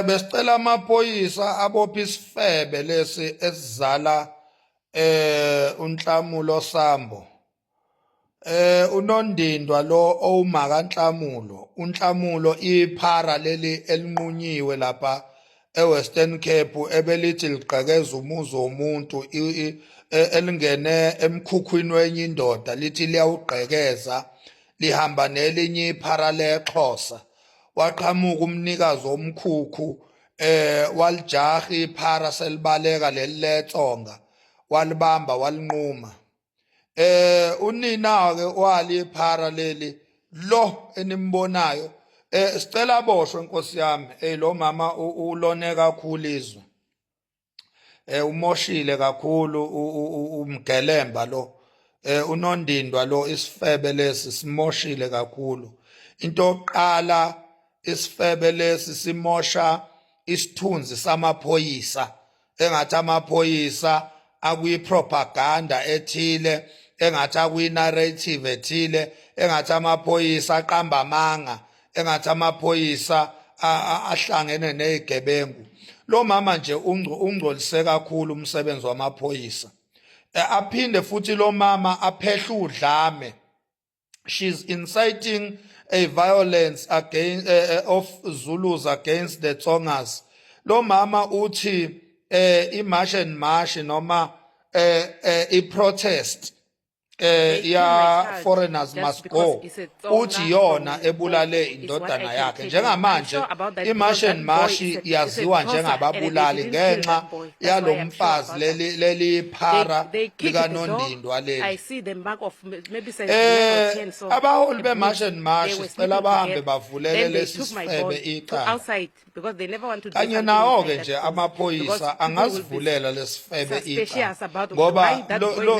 Besicela amaphoyisa abopha isifebe lesi esizala uNhlamulo Sambo. Unondindwa lo owumaka Nhlamulo, uNhlamulo iphara leli elinqunyiwe lapha eWestern Cape ebelithi ligqekeza umuzi womuntu elingene emkhukhwini wenye indoda lithi liyawugqekeza lihamba nelinye iphara leXhosa. Waqhamuka umnikazi womkhukhu walijaha iphara selibaleka leli letsonga walibamba walinquma. Unina ke wali iphara leli lo enimbonayo sicela aboshwe Nkosi yami lo mama ulone kakhulu izwe umoshile kakhulu umgelemba lo unondindwa lo isifebe lesi simoshile kakhulu. Into yokuqala isifebe lesi simosha isithunzi samaphoyisa engathi amaphoyisa akuyipropaganda ethile engathi akuyinarrative ethile engathi amaphoyisa aqamba amanga engathi amaphoyisa ahlangene nezigebengu. Lo mama nje ungcolise kakhulu umsebenzi wamaphoyisa. Aphinde futhi lo mama aphehla udlame. She's inciting a violence against of Zulus against the Tsongas. Lo mama uthi i-march and march noma i-protest ya foreigners must go uthi yona ebulale indodana yakhe. Njengamanje i-march and march yaziwa njengababulali ngenxa yalomfazi leli phara likanondindwa leli. Abaholi be-march and march sicela bahambe bavulele lesi sifebe icala kanye nawo-ke nje amaphoyisa angazivulela lesifebe icala ngoba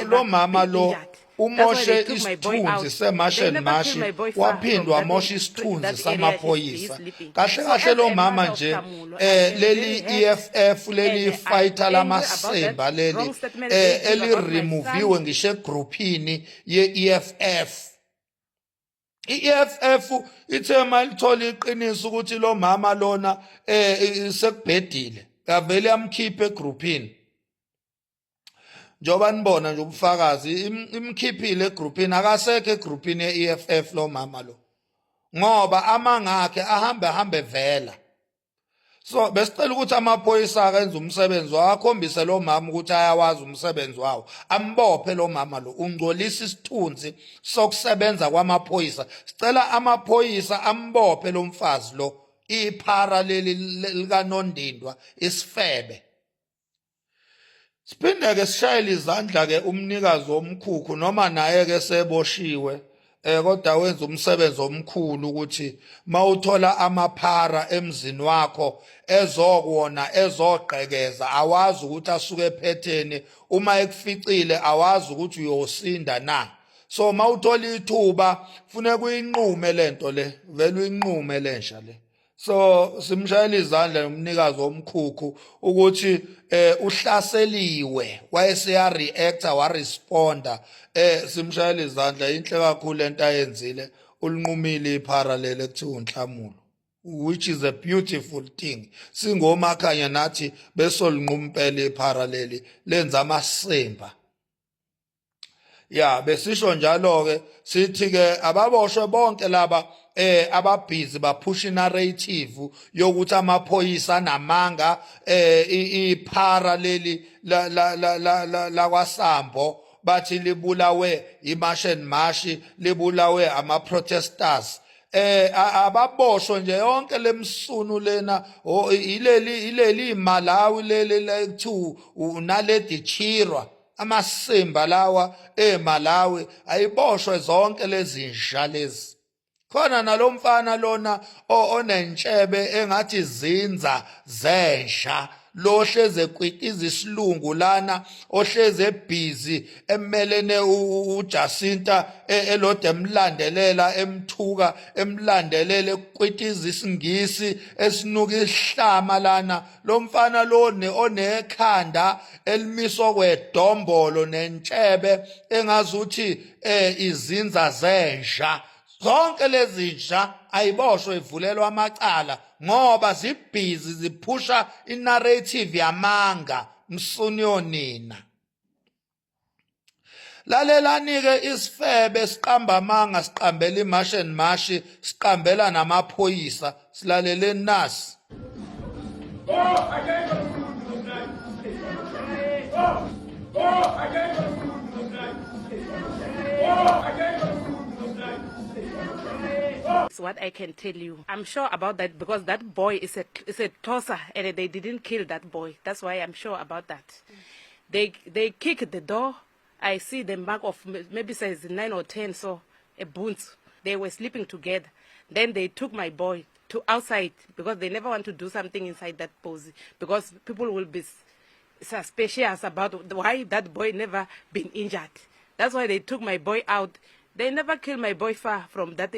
lo mama lo umoshe isithunzi se-march and march waphindwa wamosha isithunzi samaphoyisa. Kahle kahle lo mama nje leli EFF leli fighter lamasemba leli elirimuviwe ngisho egroupini ye-EFF. I-EFF ithe malithola iqiniso ukuthi lo mama lona sekubhedile yavele yamkhipha egroupini. Njoba nibona nje ubufakazi imkhiphile egroupini akasekho egroupini ye-EFF lo mama lo ngoba amangakhe ahambe vela. So besicela ukuthi amaphoyisa akenze umsebenzi wawo akhombise lo mama ukuthi ayawazi umsebenzi wawo ambophe lo mama lo ungcolisa isithunzi sokusebenza kwamaphoyisa. Sicela amaphoyisa ambophe lo mfazi lo iphara leli likanondindwa isifebe. Siphinde ke sishayele izandla ke umnikazi womkhukhu noma naye ke seboshiwe kodwa wenza umsebenzi omkhulu ukuthi mawuthola amaphara emzini wakho ezokuona ezogqekeza awazi ukuthi asuke ephetheni uma ekuficile awazi ukuthi uyosinda na. So mawuthola ithuba funeka uyinqume lento le vele uyinqume lensha le. So simshayela izandla umnikazi womkhukhu ukuthi uhlaseliwe wayeseya reacta wa responda simshayela izandla inhle kakhulu lento ayenzile ulinqumile iphara leli ekuthiwa uNhlamulo, which is a beautiful thing. Singomakhanya nathi besolinqumpela iphara leli lenza amasemba. Ya besisho njalo ke sithi ke ababoshwe bonke laba ababhizi baphusha narrative yokuthi amaphoyisa namanga iphara leli la kwaSambo bathi libulawe i-march and march libulawe ama-protesters. Ababoshwe nje yonke lemsunu lena ileli Malawi leli to unaledi Chirwa amasemba lawa eMalawi ayiboshwe zonke lezi nsha lezi. Khona nalomfana lona onentshebe engathi zinza zensha lohleze kwitiza isilungu lana ohleze ebhizi emelene uJacinta elode emlandelela emthuka emlandelele kwitiza isingisi esinuka isihlama lana. Lo mfana lone onekhanda elimiswa kwedombolo nentshebe engazuthi izinza zensha zonke lezi nja ayiboshwe ivulelwa amacala ngoba zibhizi ziphusha inarrative yamanga msunyonina. Lalelani-ke isifebe siqamba amanga siqambela imashi and mashi siqambela namaphoyisa silaleleni nasi. What I can tell you, I'm sure about that because that boy is a tosser and they didn't kill that boy. That's why I'm sure about that. They kicked the door. I see the mark of maybe says 9 or 10, so a boons. They were sleeping together. Then they took my boy to outside because they never want to do something inside that pose because people will be suspicious about why that boy never been injured. That's why they took my boy out. They never killed my boy far from that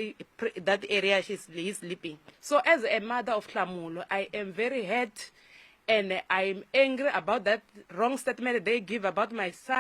area he's sleeping. So as a mother of Tlamulo, I am very hurt and I'm angry about that wrong statement they give about my son.